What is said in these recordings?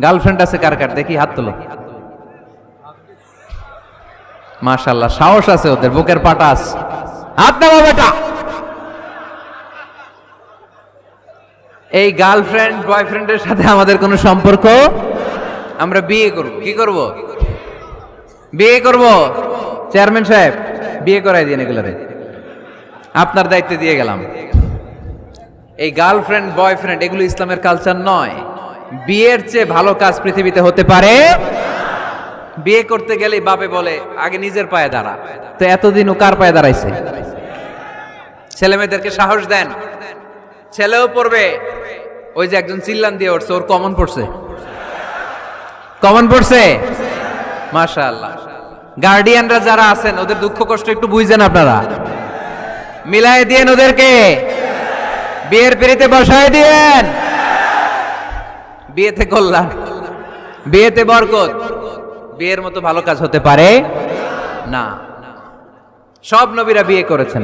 Girlfriend আছে কার কার দেখি হাত তোলো। মাশাআল্লাহ, সাহস আছে ওদের, বুকের পাটা আছে। হাত নামাও বেটা। এই গার্লফ্রেন্ড বয়ফ্রেন্ডের সাথে আমাদের কোনো সম্পর্ক? আমরা বিয়ে করব। কি করব? বিয়ে করব। চেয়ারম্যান সাহেব বিয়ে করাই দিন এগুলারে, আপনার দায়িত্বে দিয়ে গেলাম। এই গার্লফ্রেন্ড বয়ফ্রেন্ড এগুলো ইসলামের কালচার নয়। বিয়ের চেয়ে ভালো কাজ পৃথিবীতে হতে পারে? বিয়ে করতে গেলে বাপে বলে আগে নিজের পায়ে দাঁড়া। তো এতদিন ও কার পায়ে দাঁড়াইছে? ছেলে মেয়েদেরকে সাহস দেন, ছেলেও পড়বে। ওই যে একজন চিল্লান দিয়ে উঠছে, ওর কমন পড়ছে। কমন পড়ছে, মাশাআল্লাহ। গার্ডিয়ানরা যারা আছেন ওদের দুঃখ কষ্ট একটু বুঝছেন আপনারা, মিলাই দিয়েন ওদেরকে, বিয়ের পিড়িতে বসায় দিয়েন। বিয়েতে কল্যাণ, বিয়েতে বরকত। বিয়ের মতো ভালো কাজ হতে পারে না। সব নবীরা বিয়ে করেছেন।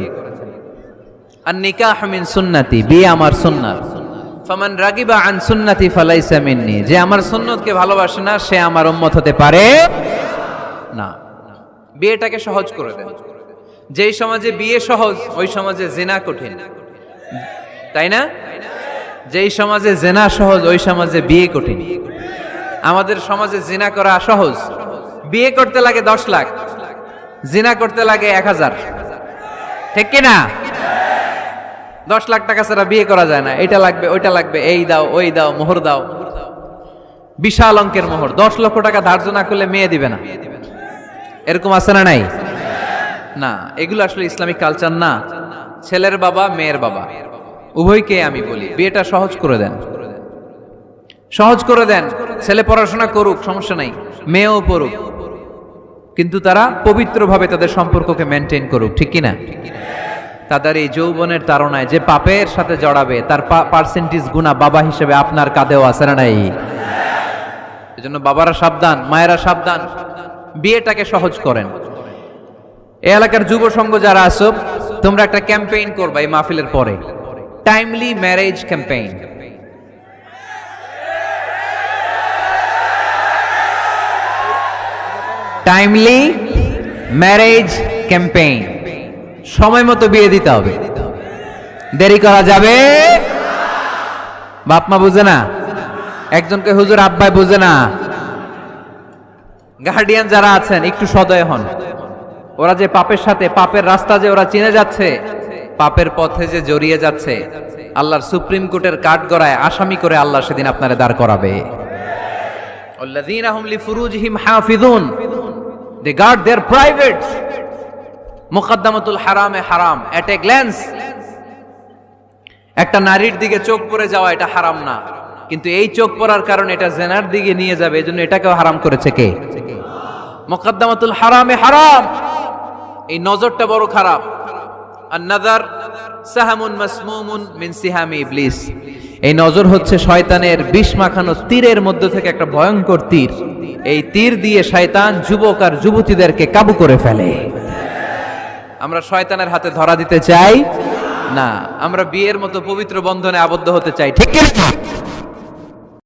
আর নিকাহ মিন সুন্নতি, বিয়ে আমার সুন্নাত। ফামান রাগিবা আন সুন্নতি ফালাইসা মিন্নি, যে আমার সুন্নতকে ভালোবাসে না সে আমার উম্মত হতে পারে না। বিয়েটাকে সহজ করে দেন। যেই সমাজে বিয়ে সহজ ওই সমাজে জিনা কঠিন, তাই না? যেই সমাজে জিনা সহজ ওই সমাজে বিয়ে কঠিন। আমাদের সমাজে জিনা করা সহজ, বিয়ে করতে লাগে 10 লাখ, জিনা করতে লাগে 1000। ঠিক কি না? 10 লাখ টাকা ছাড়া বিয়ে করা যায় না। এটা লাগবে, ওইটা লাগবে, এই দাও, ওই দাও, মোহর দাও, বিশাল অঙ্কের মোহর। 10 লক্ষ টাকা ধার্য না করলে মেয়ে দিবে না। এরকম আছে না নাই? না, এগুলো আসলে ইসলামিক কালচার না। ছেলের বাবা মেয়ের বাবা উভয়কে আমি বলি বিয়েটা সহজ করে দেন, সহজ করে দেন। ছেলে পড়াশোনা করুক, সমস্যা নাই, মেয়েও পড়ুক, কিন্তু তারা পবিত্রভাবে তাদের সম্পর্ককে মেনটেন করুক। ঠিক কিনা? তাদের এই যৌবনের তাড়নায় যে পাপের সাথে জড়াবে তার পার্সেন্টেজ গুনাহ বাবা হিসেবে আপনার কাঁধেও আছে না নাই? এজন্য বাবারা সাবধান, মায়েরা সাবধান, বিয়েটাকে সহজ করেন। এই এলাকার যুব সংঘ যারা আছো, তোমরা একটা ক্যাম্পেইন করবা এই মাহফিলের পরে, timely marriage campaign. Timely marriage campaign. সময় মতো বিয়ে দিতে হবে, দেরি করা যাবে। বাপ মা বুঝে না, একজনকে হুজুর আব্বাই বুঝে না। গার্ডিয়ান যারা আছেন একটু সদয় হন। ওরা যে পাপের সাথে, পাপের রাস্তা যে ওরা চিনে যাচ্ছে, পাপের পথে যে জড়িয়ে যাচ্ছে, আল্লাহর সুপ্রিম কোর্টের কাঠগড়ায় আসামি করে আল্লাহ সেদিন আপনারে দাঁড় করাবে। আল্লাযীনা হুম লিফুরুজিহিম হাফিজুন, দে গার্ড देयर প্রাইভেটস। মুকদ্দামাতুল হারামে হারাম, এট এ গ্ল্যান্স। একটা নারীর দিকে চোখ পড়ে যাওয়া এটা হারাম না, কিন্তু এই চোখ পড়ার কারণে এটা জেনার দিকে নিয়ে যাবে, এজন্য এটাকেও হারাম করেছে কে? মুকদ্দামাতুল হারামে হারাম। এই নজরটা বড় খারাপ। আন-নাযার সাহামুন মাসমুমুন মিন সিহামি ইবলিস। এই নজর হচ্ছে শয়তানের বিষ মাখানো তীরের মধ্য থেকে একটা ভয়ঙ্কর তীর। এই তীর দিয়ে শয়তান যুবক আর যুবতীদেরকে কাবু করে ফেলে। আমরা শয়তানের হাতে ধরা দিতে চাই না, আমরা বিয়ের মতো পবিত্র বন্ধনে আবদ্ধ হতে চাই। ঠিক কি না?